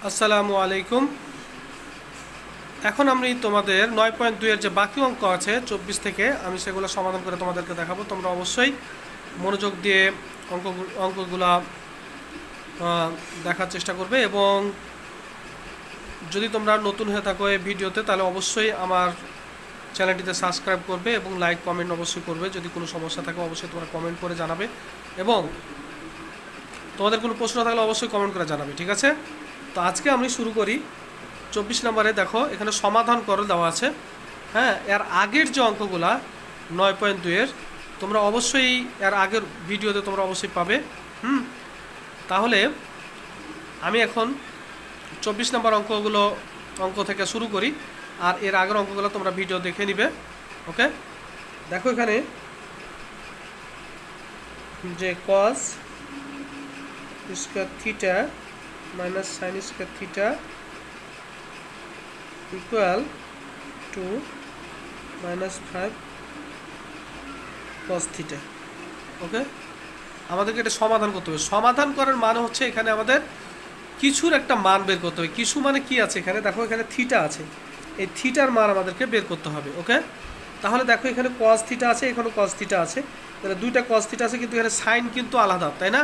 আসসালামু আলাইকুম। এখন আমি তোমাদের 9.2 এর যে বাকি অঙ্ক আছে 24 থেকে, আমি সেগুলো সমাধান করে তোমাদেরকে দেখাবো। তোমরা অবশ্যই মনোযোগ দিয়ে অঙ্কগুলা দেখার চেষ্টা করবে, এবং যদি তোমরা নতুন হয়ে থাকো এই ভিডিওতে, তাহলে অবশ্যই আমার চ্যানেলটিতে সাবস্ক্রাইব করবে এবং লাইক কমেন্ট অবশ্যই করবে। যদি কোনো সমস্যা থাকে অবশ্যই তোমরা কমেন্ট করে জানাবে, এবং তোমাদের কোনো প্রশ্ন থাকলে অবশ্যই কমেন্ট করে জানাবে, ঠিক আছে? তো আজকে আমি শুরু করি। 24 নম্বরে দেখো, এখানে সমাধান করে দেওয়া আছে। হ্যাঁ, এর আগের যে অঙ্কগুলা 9.2 এর, তোমরা অবশ্যই এর আগের ভিডিওতে তোমরা অবশ্যই পাবে। তাহলে আমি এখন 24 নম্বর অঙ্ক থেকে শুরু করি, আর এর আগের অঙ্কগুলো তোমরা ভিডিও দেখে নিবে। ওকে, দেখো এখানে যে cos square theta minus sine square theta equal to -5 cos theta. Okay, আমাদেরকে এটা সমাধান করতে হবে। সমাধান করার মানে হচ্ছে এখানে আমাদের কিছুর একটা মান বের করতে হবে। কিছু মানে কি আছে এখানে? দেখো এখানে থিটা আছে, এই থিটার মান আমাদেরকে বের করতে হবে। ওকে, তাহলে দেখো এখানে cos থিটা আছে, এখানে cos থিটা আছে, তাহলে দুইটা cos থিটা আছে, কিন্তু এখানে সাইন কিন্তু আলাদা, তাই না?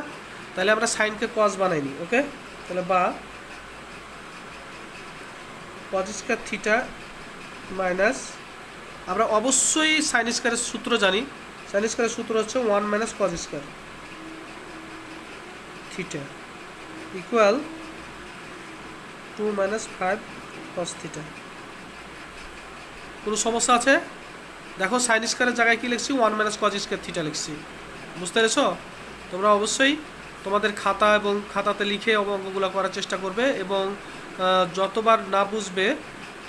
তাহলে আমরা সাইনকে cos বানাইনি। ওকে, তাহলে বা cos স্কয়ার থিটা মাইনাস, আমরা অবশ্যই সাইন স্কয়ারের সূত্র জানি। সাইন স্কয়ারের সূত্র হচ্ছে 1 - cos square theta equal 2 - 5 cos theta. কোনো সমস্যা আছে? দেখো সাইন স্কয়ারের জায়গায় কি লিখছি? 1 - cos স্কয়ার থিটা লিখছি। বুঝতে পেরেছো? তোমরা অবশ্যই তোমাদের খাতা এবং খাতাতে লিখে অঙ্কগুলো করার চেষ্টা করবে, এবং যতবার না বুঝবে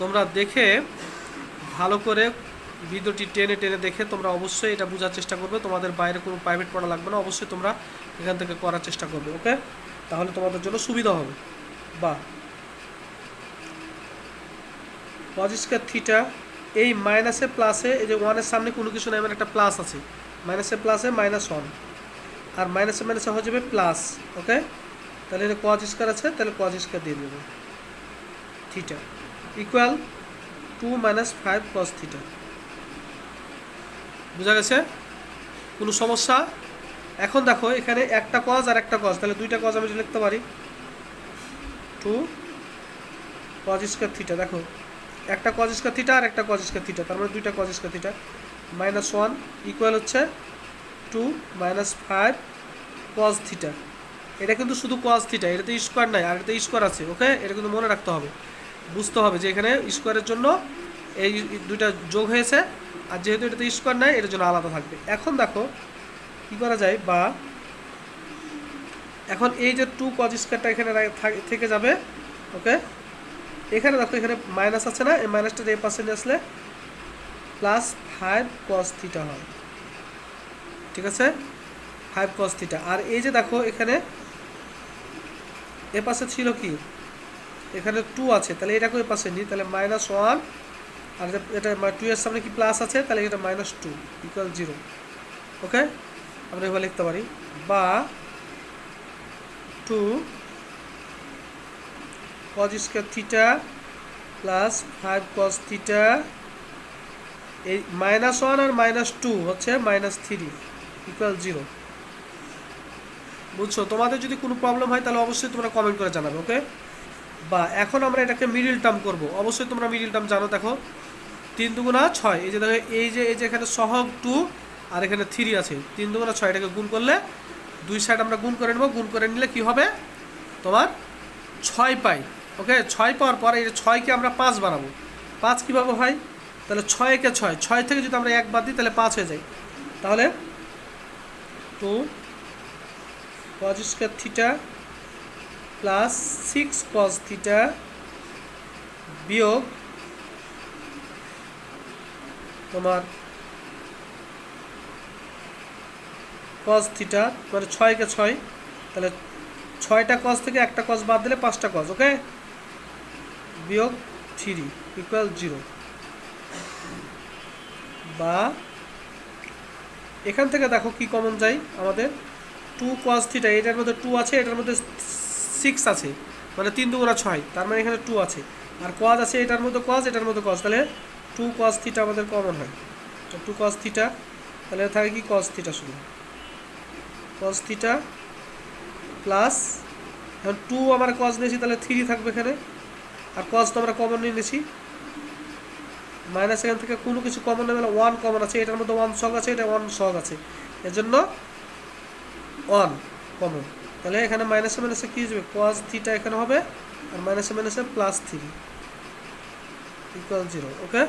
তোমরা দেখে ভালো করে ভিডিওটি টেনে টেনে দেখে তোমরা অবশ্যই এটা বোঝার চেষ্টা করবে। তোমাদের বাইরে কোনো প্রাইভেট পড়া লাগবে না, অবশ্যই তোমরা এখান থেকে করার চেষ্টা করবে। ওকে, তাহলে তোমাদের জন্য সুবিধা হবে। বা cos স্কয়ার থিটা, এই মাইনাসে প্লাসে, এই যে ওয়ানের সামনে কোনো কিছু নাই, মানে একটা প্লাস আছে, মাইনাসে প্লাসে -1, আর মাইনাসে মাইনাসে হয়ে যাবে প্লাস। ওকে, তাহলে এটা cos স্কয়ার আছে, তাহলে cos স্কয়ার দিয়ে দেবো থিটা ইকুয়াল 2 - 5 cos থিটা। বুঝা গেছে? কোনো সমস্যা? এখন দেখো এখানে একটা cos আর একটা cos, তাহলে দুইটা cos আমি লিখতে পারি 2 cos স্কয়ার থিটা। দেখো একটা cos স্কয়ার থিটা আর একটা cos স্কয়ার থিটা, তার মানে দুইটা cos স্কয়ার থিটা -1 ইকুয়াল হচ্ছে 2 - 5 cos থিটা। এটা কিন্তু শুধু cos থিটা, এটাতে স্কোয়ার নাই, আর এটাতে স্কোয়ার আছে। ওকে, এটা কিন্তু মনে রাখতে হবে, বুঝতে হবে যে এখানে স্কোয়ারের জন্য এই দুইটা যোগ হয়েছে, আর যেহেতু এটাতে স্কোয়ার নাই এটার জন্য আলাদা থাকবে। এখন দেখো কি করা যায়, বা এখন এই যে 2 cos স্কোয়ারটা এখানে থেকে যাবে। ওকে, এখানে দেখো এখানে মাইনাস আছে না, এই মাইনাসটা এই পাশে নিয়ে আসলে +5 cos থিটা হয়। ঠিক আছে, 5 cos থিটা। আর এই যে দেখো এখানে এ পাশে ছিল কি, এখানে 2 আছে, তাহলে এটাকে ওই পাশে নিই, তাহলে -1, আর এটা 2 এর সামনে কি প্লাস আছে, তাহলে এটা -2 ইকুয়াল 0। ওকে, আমরা এবার লিখতে পারি বা 2 cos square theta plus 5 cos theta, এই -1 আর -2 হচ্ছে -3 ইকুয়াল 0। বুঝছো? তোমাদের যদি কোনো প্রবলেম হয় তাহলে অবশ্যই তোমরা কমেন্ট করে জানাবে। ওকে, বা এখন আমরা এটাকে মিডিল টার্ম করব। অবশ্যই তোমরা মিডিল টার্ম জানো। দেখো 3 × 6, এই যে দেখো এই যে এখানে সহগ 2 আর এখানে 3 আছে, 3 × 6, এটাকে গুণ করলে দুই সাইড আমরা গুণ করে নেব। গুণ করে নিলে কি হবে, তোমার 6 পাই। ওকে, 6 পাওয়ার পর এই 6কে আমরা 5 বানাবো। 5 কীভাবে হয়? তাহলে 6 কে 6, 6 থেকে যদি আমরা 1 বাদ দিই তাহলে 5 হয়ে যায়। তাহলে 2 cos square theta plus 6 cos theta বিয়োগ তোমার cos থিটা, মানে 6 কে 6, তাহলে 6টা cos থেকে একটা cos বাদ দিলে 5টা cos। ওকে, বিয়োগ 3 ইকুয়াল 0। বা এখান থেকে দেখো কি কমন যায় আমাদের, 2 cos থিটা, এটার মধ্যে 2 আছে, এটার মধ্যে 6 আছে, মানে 3 দুগুণা 6, তার মানে এখানে 2 আছে, আর কজ আছে এটার মধ্যে কজ, এটার মধ্যে কজ, তাহলে 2 cos থিটা আমাদের কমন হয়। তো 2 cos থিটা, তাহলে থাকে কি cos থিটা শুধু, cos থিটা প্লাস, এখন 2 আমরা cos নিয়েছি তাহলে 3 থাকবে এখানে, আর cos তো আমরা কমন নিয়ে নিয়েছি, মাইনাস এখান থেকে কোনো কিছু কমন নেবে না, 1 কমন আছে, এটার মধ্যে 1 ছক আছে, এটা 1 ছক আছে, এজন্য 1 কমন, তাহলে এখানে মাইনাসে মাইনাসে কী যাবে, cos থিটা এখানে হবে, আর মাইনাসে মাইনাসে প্লাস 3 ইকুয়াল 0। ওকে,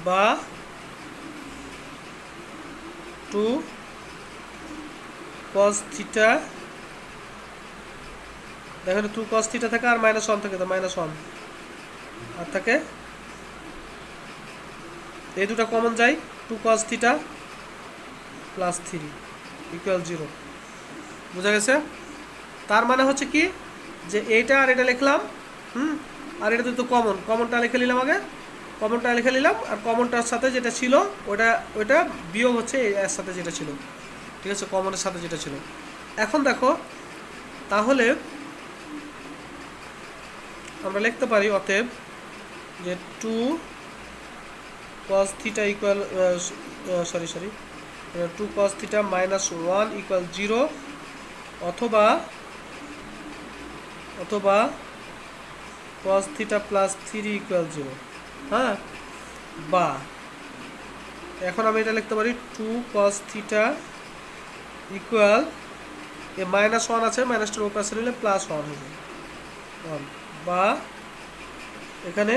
বা 2 cos থিটা, এখানে 2 cos থিটা থাকে আর -1 থাকে, তো -1 আর থাকে, এই দুটো কমন যায়, 2 cos থিটা প্লাস 3 ইকুয়াল 0। বুঝা গেছে? তার মানে হচ্ছে কি যে এইটা আর এটা লিখলাম, আর এটা তো কমনটা লিখে নিলাম, আগে কমনটা লিখে নিলাম, আর কমনটার সাথে যেটা ছিল ওটা বিয়োগ হচ্ছে এর সাথে যেটা ছিল, ঠিক আছে, কমনের সাথে যেটা ছিল। এখন দেখো তাহলে আমরা লিখতে পারি অতএব যে 2 cos theta equal sorry 2 cos theta -1 equal 0, অথবা cos থিটা প্লাস 3 ইকুয়াল 0। হ্যাঁ, বা এখন আমি এটা লিখতে পারি 2 cos থিটা ইকুয়াল, এ -1 আছে, মাইনাসটার ওই পাশে নিলে +1 হবে, বা এখানে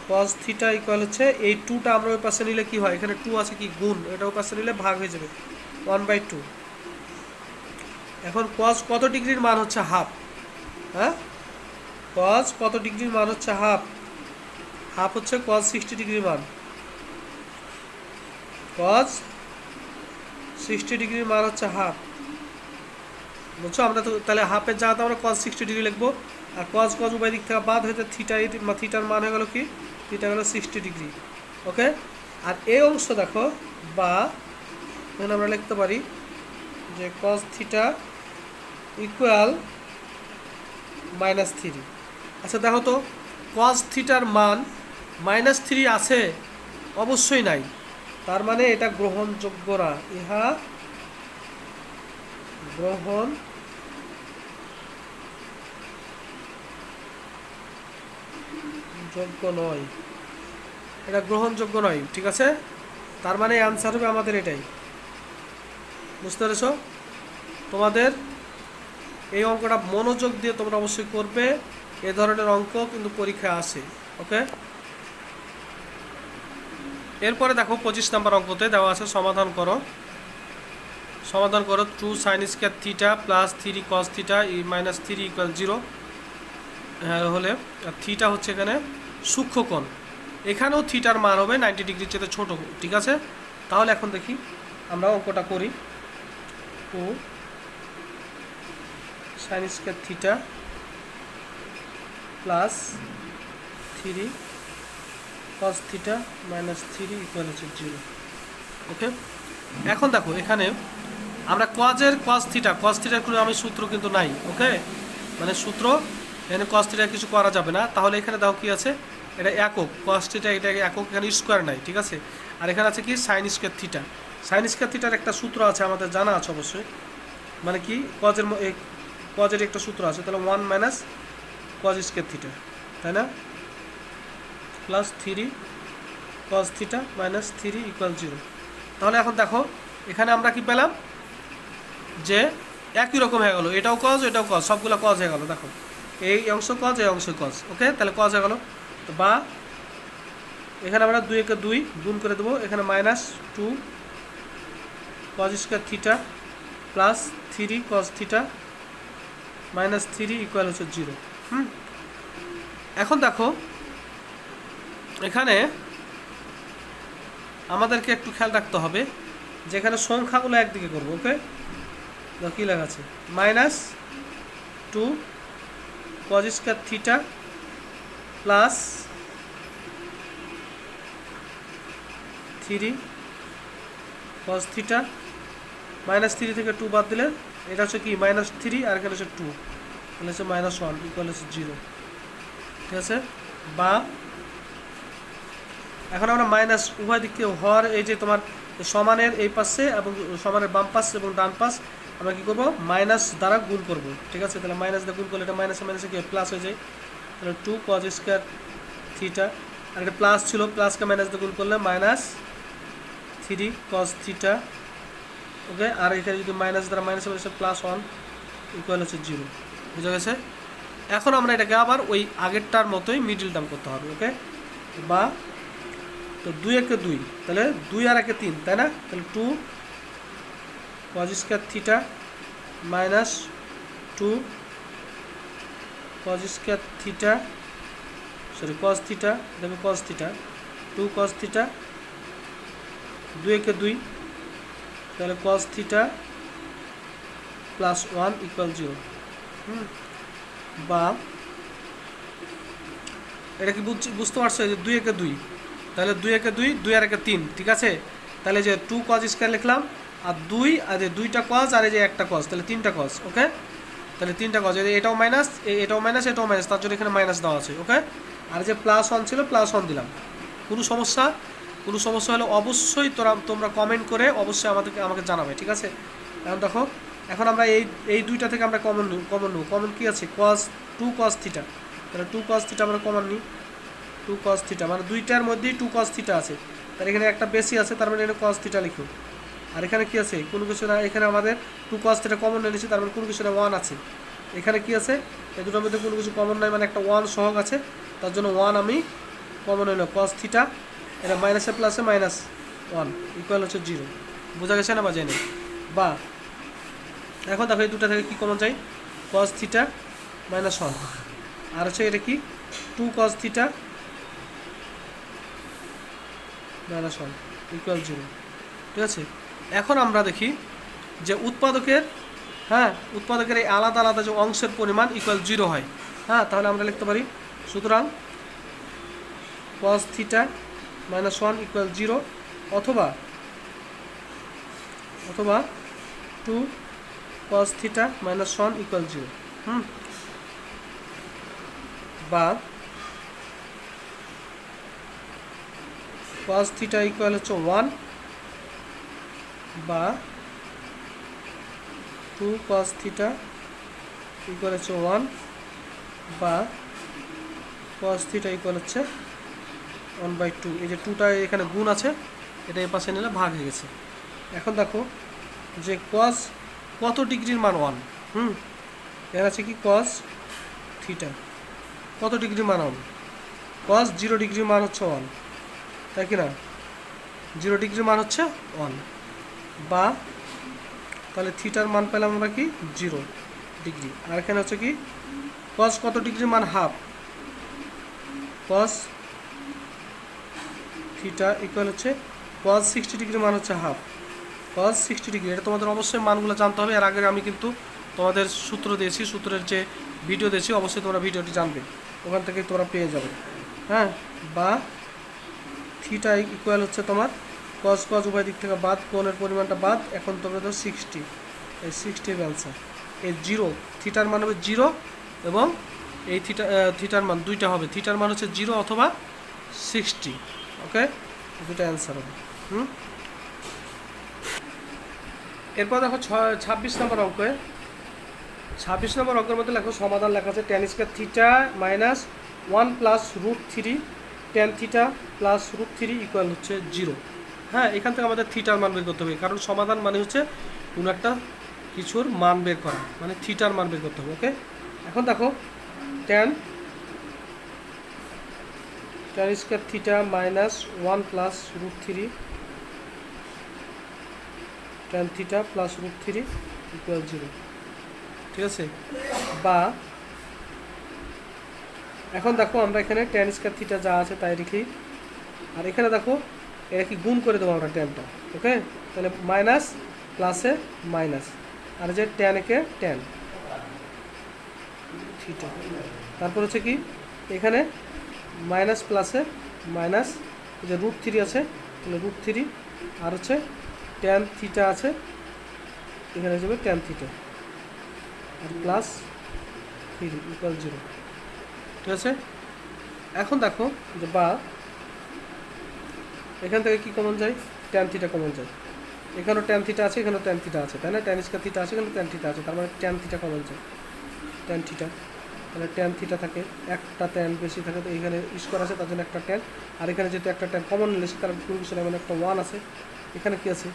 cos থিটা ইকুয়াল হচ্ছে এই 2টা আমরা ওই পাশে নিলে কি হয়, এখানে 2 আছে কি গুণ, এটা ওই পাশে নিলে ভাগ হয়ে যাবে 1/2। এখন cos কত ডিগ্রির মান হচ্ছে হাফ, হ্যাঁ, cos কত ডিগ্রির মান হচ্ছে হাফ হচ্ছে cos 60 ডিগ্রির মান, cos 60 ডিগ্রির মান হচ্ছে হাফ, বুঝছো? আমরা তো তাহলে হাফের জায়গাতে আমরা cos 60 ডিগ্রি লিখবো, আর cos উভয় দিক থেকে বাদ হইতে থিটার মান হয়ে গেল কি, থিটা গেল 60 ডিগ্রি। ওকে, আর এই অংশ দেখো, বা এখন আমরা লিখতে পারি যে cos থিটা ইকুয়াল -3। আচ্ছা দেখো তো, cos থিটার মান -3 আছে? অবশ্যই নাই, তার মানে এটা গ্রহণযোগ্য না, ইহা গ্রহণযোগ্য নয়, এটা গ্রহণযোগ্য নয়, ঠিক আছে? তার মানে অ্যান্সার হবে আমাদের এটাই। বুঝতে পেরেছ? তোমাদের এই অঙ্কটা মনোযোগ দিয়ে তোমরা অবশ্যই করবে, এ ধরনের অঙ্ক কিন্তু পরীক্ষায় আসে। ওকে, এরপরে দেখো 25 নম্বর অঙ্কতে দেওয়া আছে, সমাধান করো 2 sin square theta plus 3 cos theta -3 equal 0 হলে, থিটা হচ্ছে এখানে সূক্ষ্মকোণ, এখানেও থিটার মান হবে 90 ডিগ্রির চেয়ে ছোট, ঠিক আছে? তাহলে এখন দেখি আমরা অঙ্কটা করি। 2 sin square theta plus 3 cos theta -3 equal হচ্ছে 0। ওকে, এখন দেখো এখানে আমরা cos থিটার কোনো আমি সূত্র কিন্তু নাই। ওকে, মানে সূত্র এখানে cos থিটার কিছু করা যাবে না, তাহলে এখানে দেখো কি আছে, এটা একক, cos থিটা এটা একক, এখানে স্কোয়ার নাই, ঠিক আছে? আর এখানে আছে কি sin স্কয়ার থিটার একটা সূত্র আছে আমাদের জানা আছে অবশ্যই, মানে কি কজের একটা সূত্র আছে, তাহলে 1 - cos স্কয়ার থিটা, তাই না, প্লাস 3 cos থিটা -3 ইকুয়াল 0। তাহলে এখন দেখো এখানে আমরা কি পেলাম, যে একই রকম হয়ে গেল, এটাও cos এটাও cos, সবগুলো cos হয়ে গেল। দেখো এই অংশ cos, এই অংশ cos। ওকে, তাহলে cos হয়ে গেল, তো বা এখানে আমরা 2 কে 2 গুণ করে দেবো, এখানে -2 cos square theta plus 3 cos theta -3 equal হচ্ছে 0। এখন দেখো এখানে আমাদেরকে একটু খেয়াল রাখতে হবে, যেখানে সংখ্যাগুলো একদিকে করবো। ওকে, কী লেখা আছে, -2 cos square theta plus 3 cos theta, -3 থেকে 2 বাদ দিলে এটা হচ্ছে কি -3 আর এখানে হচ্ছে 2, তাহলে হচ্ছে -1 ইকুয়াল হচ্ছে 0। ঠিক আছে, বা এখন আমরা মাইনাস উভয় দিক থেকে হর এই যে তোমার সমানের এই পাশে এবং সমানের বাম পাশ এবং ডান পাশ আমরা কী করবো মাইনাস দ্বারা গুণ করব। ঠিক আছে, তাহলে মাইনাস দিয়ে গুণ করলে এটা মাইনাসে মাইনাসে কি প্লাস হয়ে যায়, তাহলে 2 cos স্কোয়ার থিটা, আর এটা প্লাস ছিল, প্লাসকে মাইনাস দিয়ে গুণ করলে -3 cos থিটা। ওকে, আর এখানে যদি মাইনাস দ্বারা মাইনাসে মাইনাসে +1 ইকুয়াল হচ্ছে 0। বুঝা গেছে? এখন আমরা এটাকে আবার ওই আগেরটার মতোই মিডল টার্ম করতে হবে। ওকে, বা তো 2 একে 2, তাহলে 2 আর 1 3, তাই না? তাহলে 2 cos square theta -2 cos square theta, sorry cos theta, দেখো cos থিটা 2 cos থিটা, 2 একে 2, তাহলে cos থিটা +1 ইকুয়াল 0। বা এটা কি বুঝতে পারছো যে 2 একে 2, তাহলে 2 একে 2, 2 আর 1 3, ঠিক আছে? তাহলে যে 2 cos স্কোয়ার লিখলাম, আর 2 আর যে 2টা cos আর এই যে একটা cos, তাহলে 3টা cos। ওকে, তাহলে 3টা cos, এটাও মাইনাস, এটাও মাইনাস, এটাও মাইনাস, তার জন্য এখানে মাইনাস দেওয়া আছে। ওকে, আর যে +1 ছিল +1 দিলাম। কোনো সমস্যা হলে অবশ্যই তোমরা কমেন্ট করে অবশ্যই আমাকে জানাবে। ঠিক আছে, এখন দেখো, এখন আমরা এই দুইটা থেকে আমরা কমন কি আছে,2 cos থিটা, তাহলে 2 cos থিটা আমরা কমন নিই। 2 cos থিটা মানে দুইটার মধ্যেই 2 cos থিটা আছে, তার এখানে একটা বেশি আছে, তার মানে এখানে cos থিটা লিখো। আর এখানে কি আছে, কোনো কিছু না, এখানে আমাদের 2 cos থিটা কমন নিয়ে নিচ্ছি, তার মানে কোনো কিছু না 1 আছে। এখানে কি আছে, এই দুটোর মধ্যে কোনো কিছু কমন নাই, মানে একটা 1 সহগ আছে, তার জন্য 1 আমি কমন হইল। cos থিটা এটা মাইনাসে প্লাসে -1 ইকুয়াল হচ্ছে 0। বোঝা গেছে না বা জেনে? বা এখন দেখো এই দুটা থেকে কি কমন যায়, cos থিটা -1, আর হচ্ছে এটা কি 2 cos থিটা -1 ইকুয়াল 0। ঠিক আছে, এখন আমরা দেখি যে উৎপাদকের এই আলাদা আলাদা যে অংশের পরিমাণ ইকুয়াল 0 হয়। তাহলে আমরা লিখতে পারি, সুতরাং cos থিটা -1 ইকুয়াল 0, অথবা 2 cos থিটা -1 ইকুয়াল 0। বা cos থিটা ইকুয়াল হচ্ছে 1, বা 2 cos থিটা ইকুয়াল হচ্ছে 1, বা cos থিটা ইকুয়াল হচ্ছে 1/2। এই যে 2টা এখানে গুণ আছে, এটা এই পাশে নিলে ভাগ হয়ে গেছে। এখন দেখো যে cos কত ডিগ্রির মান 1, এর আছে কি cos থিটা কত ডিগ্রির মান 1, cos 0 ডিগ্রির মান হচ্ছে 1, তাই কি না? 0 ডিগ্রির মান হচ্ছে 1, বা তাহলে থিটার মান পেলাম আমরা কি 0 ডিগ্রি। আর এখানে হচ্ছে কি cos কত ডিগ্রির মান হাফ, cos থিটা ইকুয়াল হচ্ছে cos 60 ডিগ্রির মান হচ্ছে হাফ, cos 60 ডিগ্রি। এটা তোমাদের অবশ্যই মানগুলো জানতে হবে। এর আগে আমি কিন্তু তোমাদের সূত্র দিয়েছি, সূত্রের যে ভিডিও দিয়েছি অবশ্যই তোমরা ভিডিওটি জানবে, ওখান থেকে তোমরা পেয়ে যাবে। বা থিটা ইকুয়াল হচ্ছে তোমার cos উভয় দিক থেকে বাদ, কোণের পরিমাণটা বাদ, এখন তোমরা তো 60, এই 60 অ্যান্সার। এই 0 থিটার মান হবে 0, এবং এই থিটার মান দুইটা হবে, থিটার মান হচ্ছে 0 অথবা 60। ওকে, দুটো অ্যান্সার হবে। এরপর দেখো 26 নম্বর অঙ্কে। 26 নম্বর অঙ্কের মধ্যে লেখো, সমাধান লেখা আছে tan square theta -1 + √3 tan theta + √3 equal হচ্ছে 0। এখান থেকে আমাদের থিটার মান বের করতে হবে, কারণ সমাধান মানে হচ্ছে কোনো একটা কিছুর মান বের করা, মানে থিটার মান বের করতে হবে। ওকে, এখন দেখো tan square theta -1 + √3 tan theta + √3 equal 0। ঠিক আছে, বা এখন দেখো আমরা এখানে tan স্কয়ার থিটা যা আছে তাই লিখি, আর এখানে দেখো এটা কি গুণ করে দেবো আমরা ট্যানটা। ওকে, তাহলে মাইনাস প্লাসে মাইনাস, আর যে tan একে tan থিটা, তারপর হচ্ছে কি এখানে মাইনাস প্লাসে মাইনাস, যে √3 আছে তাহলে √3, আর হচ্ছে tan থিটা আছে, এখানে যাবে tan থিটা। আর প্লাস 3 ইকুয়াল 0, ঠিক আছে। এখন দেখো যে বা এখান থেকে কি কমন যায়, ট্যান থিটা কমন যায়, এখানেও ট্যান থিটা আছে, এখানেও ট্যান থিটা আছে, তাই না, ট্যান স্কয়ার থিটা আছে, এখানে ট্যান থিটা আছে, তার মানে ট্যান থিটা কমন যায়, ট্যান থিটা, তাহলে ট্যান থিটা থাকে, একটা ট্যান বেশি থাকে, তো এখানে স্কোয়ার আছে তার জন্য একটা ট্যান, আর এখানে যেহেতু একটা ট্যান কমন নিয়েছে তার কিছু না, মানে একটা 1 আছে, এখানে কি আছে,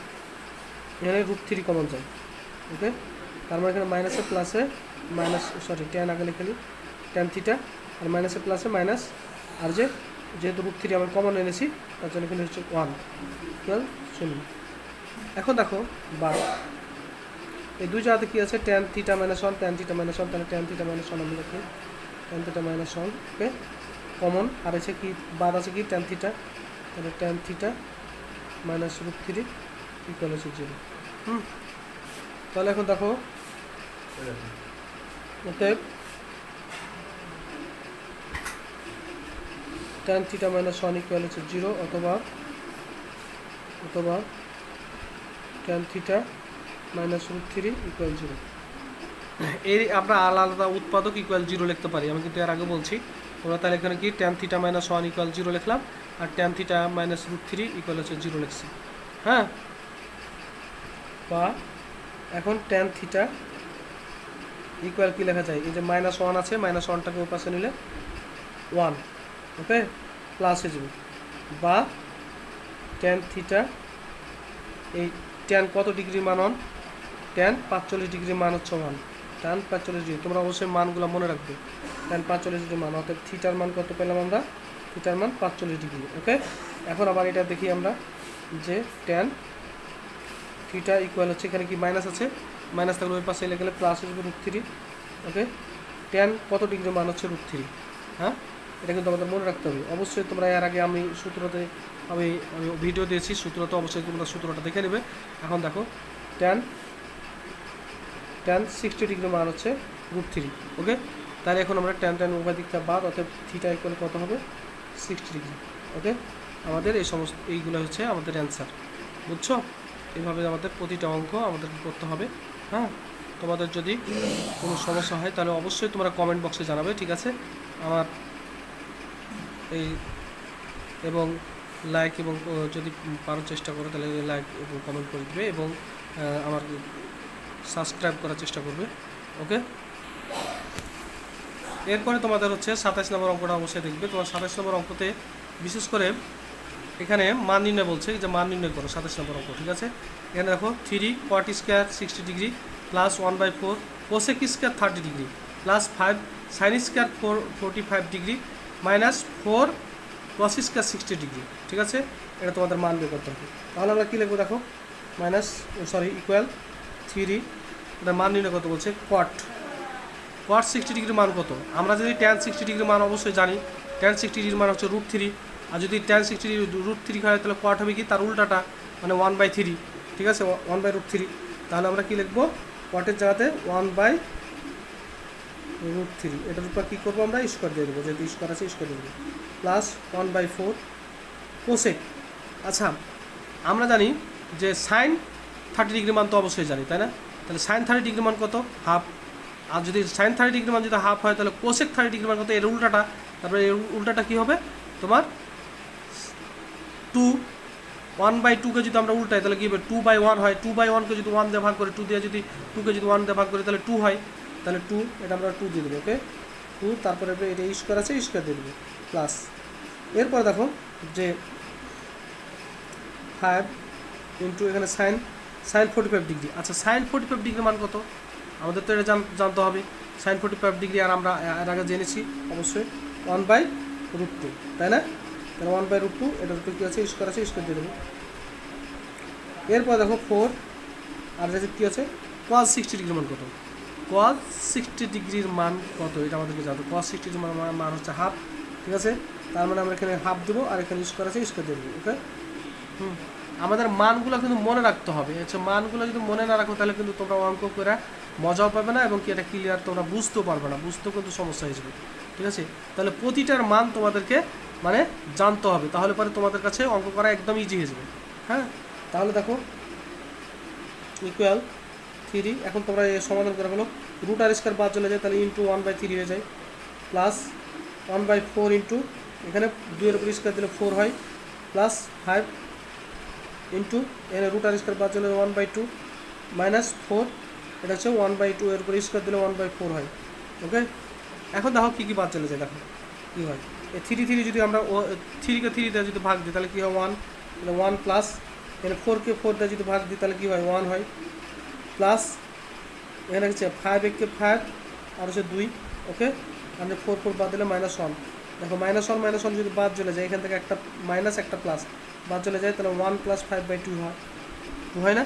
এখানে √3 কমন যায়, ওকে। তার মানে এখানে মাইনাসে প্লাসে মাইনাস, সরি ট্যান আগে লিখে নিই, ট্যান থিটা, আর মাইনাসে প্লাসে মাইনাস, আর যেহেতু √3 আমরা কমন এনেছি তার জন্য এখানে হচ্ছে 1 ইকুয়াল 0। এখন দেখো বা এই দুই জায়গাতে কী আছে, tan theta minus 1, tan theta minus 1, তাহলে ট্যান থিটা মাইনাস 1 আমি লিখি, ট্যান থিটা মাইনাস 1, ওকে, কমন, আর আছে কি বাদ আছে কি ট্যান থিটা, তাহলে ট্যান থিটা মাইনাস √3 ইকুয়াল হচ্ছে 0। তাহলে এখন দেখো অতএব ট্যান থিটা মাইনাস 1 ইকুয়াল হচ্ছে 0, অথবা ট্যান থিটা মাইনাস √3 ইকুয়াল 0। এর আমরা আলাদা উৎপাদক ইকুয়াল 0 লিখতে পারি, আমি কিন্তু এর আগে বলছি। তোমরা তাহলে এখানে কি ট্যান থিটা মাইনাস 1 ইকুয়াল 0 লিখলাম, আর ট্যান থিটা মাইনাস √3 ইকুয়াল হচ্ছে 0 লিখছি, হ্যাঁ। বা এখন ট্যান থিটা ইকুয়াল কি লেখা যায়, এই যে মাইনাস 1 আছে, মাইনাস 1টাকে ওই পাশে নিলে 1, ওকে, প্লাস হয়ে যাবে, বা ট্যান থিটা, এই ট্যান কত ডিগ্রি মান 1, ট্যান 45 ডিগ্রি মান হচ্ছে 1, ট্যান 45 ডিগ্রি, তোমরা অবশ্যই মানগুলো মনে রাখবে, ট্যান 45 ডিগ্রি মান, অর্থাৎ থিটার মান কত পেলাম আমরা, থিটার মান 45 ডিগ্রি, ওকে। এখন আবার এটা দেখি আমরা যে ট্যান থিটা ইকুয়াল হচ্ছে, এখানে কি মাইনাস আছে, মাইনাস থাকলে ওই পাশে এলে গেলে প্লাস হয়ে যাবে √3, ওকে। ট্যান কত ডিগ্রি মান হচ্ছে √3, হ্যাঁ, এটা কিন্তু আমাদের মনে রাখতে হবে অবশ্যই। তোমরা এর আগে আমি সূত্রতে আমি ভিডিও দিয়েছি, সূত্রতে অবশ্যই তোমরা সূত্রটা দেখে নেবে। এখন দেখো ট্যান 60 ডিগ্রি মান হচ্ছে √3, ওকে। তাহলে এখন আমরা ট্যান উভয় দিকটা বাদ, অর্থাৎ থিটা ইকুয়াল কত হবে 60 ডিগ্রি, ওকে। আমাদের এই সমস্ত এইগুলো হচ্ছে আমাদের অ্যান্সার, বুঝছো। এইভাবে আমাদের প্রতিটা অঙ্ক আমাদেরকে করতে হবে, হ্যাঁ। তোমাদের যদি কোনো সমস্যা হয় তাহলে অবশ্যই তোমরা কমেন্ট বক্সে জানাবে, ঠিক আছে। আমার এই এবং লাইক এবং যদি পারো চেষ্টা করো তাহলে লাইক এবং কমেন্ট করে দেবে, এবং আমার সাবস্ক্রাইব করার চেষ্টা করবে, ওকে। এরপরে তোমাদের হচ্ছে 27 নম্বর অঙ্কটা অবশ্যই দেখবে। তোমার 27 নম্বর অঙ্কতে বিশেষ করে এখানে মান নির্ণয় বলছে, যে মান নির্ণয় করো 27 নম্বর অঙ্ক, ঠিক আছে। এখানে দেখো 3 cot square 60 degree plus 1/4 cosec square 30 degree plus 5 sine square 45 degree minus 4 cos square 60 degree, ঠিক আছে। এটা তোমাদের মান বের করতে হবে। তাহলে আমরা কী লিখবো দেখো, ইকুয়াল 3, এটা মান নির্ণয় করতে বলছে cot 60 ডিগ্রি মান কত। আমরা যদি tan 60 ডিগ্রি মান অবশ্যই জানি, tan 60 ডিগ্রি মান হচ্ছে √3, আর যদি tan 60 ডিগ্রি √3 হয় তাহলে cot হবে কি তার উল্টাটা, মানে 1/3, ঠিক আছে, 1/√3। তাহলে আমরা কী লিখবো, cot-এর জায়গাতে 1/√3, এটার উপর কী করবো আমরা স্কোয়ার দিয়ে দেবো, যেহেতু স্কোয়ার আছে স্কোয়ার দিয়ে দেবো, প্লাস 1/4 কোসেক। আচ্ছা, আমরা জানি যে সাইন 30 ডিগ্রি মান তো অবশ্যই জানি, তাই না। তাহলে সাইন 30 ডিগ্রি মান কত, হাফ। আর যদি সাইন 30 ডিগ্রি মান যদি হাফ হয় তাহলে কোসেক 30 ডিগ্রি মান কত, এর উল্টাটা। তারপরে এর উল্টাটা কী হবে তোমার 2, 1/2কে যদি আমরা উল্টাই তাহলে কী হবে 2/1 হয়, 2/1কে যদি 1 দিয়ে ভাগ করে, 2 দিয়ে যদি 2কে যদি 1 দিয়ে ভাগ করি তাহলে 2 হয়, তাহলে 2, এটা আমরা 2 দিয়ে দেবো, ওকে। 2, তারপরে এটা স্কোয়ার আছে স্কোয়ার দিয়ে দেবো, প্লাস। এরপরে দেখো যে 5 ইন্টু এখানে সাইন 45 ডিগ্রি। আচ্ছা, সাইন 45 ডিগ্রি মান কত আমাদের তো এটা জানতে হবে, সাইন 45 ডিগ্রি, আর আমরা এর আগে জেনেছি অবশ্যই 1/√2, তাই না। তাহলে 1/√2, এটার উপর কী আছে স্কোয়ার আছে স্কোয়ার দিয়ে দেবো। এরপর দেখো 4, আর যে কী আছে cos 60 ডিগ্রির মান কত, cos 60 ডিগ্রির মান কত এটা আমাদেরকে জানতে। cos 60 ডিগ্রির মান হচ্ছে হাফ, ঠিক আছে। তার মানে আমরা এখানে হাফ দেবো, আর এখানে স্কোয়ার আছে স্কোয়ার দিয়ে দেবো, ওকে। আমাদের মানগুলো কিন্তু মনে রাখতে হবে। আচ্ছা, মানগুলো যদি মনে না রাখো তাহলে কিন্তু তোমরা অঙ্ক করে মজাও পাবে না, এবং কি এটা ক্লিয়ার তোমরা বুঝতেও পারবে না, বুঝতেও কিন্তু সমস্যা হয়ে যাবে, ঠিক আছে। তাহলে প্রতিটার মান তোমাদেরকে মানে জানতে হবে, তাহলে পরে তোমাদের কাছে অঙ্ক করা একদম ইজি হয়ে যাবে, হ্যাঁ। তাহলে দেখো ইকুয়াল 3, এখন তোমরা সমাধান করে ফেলো। রুট আর স্কোয়ার বাদ চলে যায়, তাহলে ইন্টু 1/3 হয়ে যায়, প্লাস 1/4 ইন্টু এখানে 2-এর উপর স্কোয়ার দিলে 4 হয়, প্লাস 5 ইন্টু এখানে রুট আর স্কোয়ার বাদ চলে 1/2 মাইনাস 4, এটা হচ্ছে 1/2 এর উপর স্কোয়ার দিলে 1/4 হয়। ওকে, এখন দেখো কী কী বাদ চলে যায়, দেখো কী হয়। এই 3 যদি আমরা 3-কে 3 দিয়ে যদি ভাগ দিই তাহলে কী হয় 1, তাহলে 1 প্লাস এখানে 4-কে 4 দিয়ে যদি ভাগ দিই তাহলে কী হয় 1 হয়, প্লাস এখানে হচ্ছে 5-কে 5 আর হচ্ছে 2। ওকে, আমরা 4 বাদ দিলে -1। দেখো -1 যদি বাদ চলে যায়, এখান থেকে একটা মাইনাস একটা প্লাস বাদ চলে যায়, তাহলে 1 + 5/2 হয়, 2 হয় না,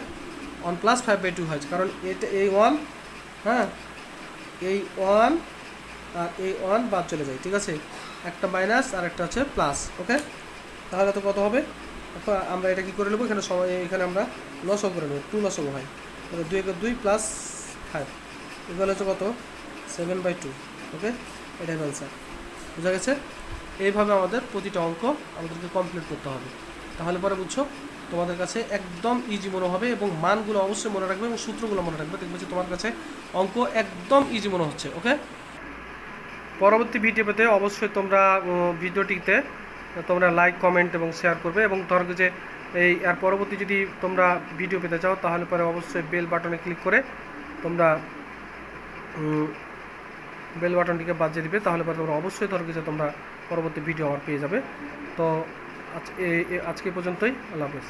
1 + 5/2 হয়, কারণ এটা এই 1, হ্যাঁ এই 1 আর এই 1 বাদ চলে যায়, ঠিক আছে, একটা মাইনাস আর একটা হচ্ছে প্লাস। ওকে, তাহলে তো কত হবে, এখন আমরা এটা কী করে নেবো, এখানে সময় এখানে আমরা লসও করে নেবো, 2 লসও হয়, তাহলে 2-2 + 5 এগুলো হচ্ছে কত 7/2। ওকে, এটাই অ্যান্সার, বুঝা গেছে। এইভাবে আমাদের প্রতিটা অঙ্ক আমাদেরকে কমপ্লিট করতে হবে, তাহলে পরে বুঝছো তোমাদের কাছে একদম ইজি মনে হবে, এবং মানগুলো অবশ্যই মনে রাখবে এবং সূত্রগুলো মনে রাখবে, দেখবে যে তোমার কাছে অঙ্ক একদম ইজি মনে হচ্ছে। ওকে, পরবর্তী ভিডিও পেতে অবশ্যই তোমরা ভিডিওটিতে তোমরা লাইক, কমেন্ট এবং শেয়ার করবে, এবং ধরো যে এই আর পরবর্তী যদি তোমরা ভিডিও পেতে চাও তাহলে পরে অবশ্যই বেল বাটনে ক্লিক করে তোমরা বেল বাটনটিকে বাজিয়ে দিবে, তাহলে পরে তোমরা অবশ্যই ধরো যে তোমরা পরবর্তী ভিডিও আমার পেয়ে যাবে। তো আজকে পর্যন্তই, আল্লাহ হাফেজ।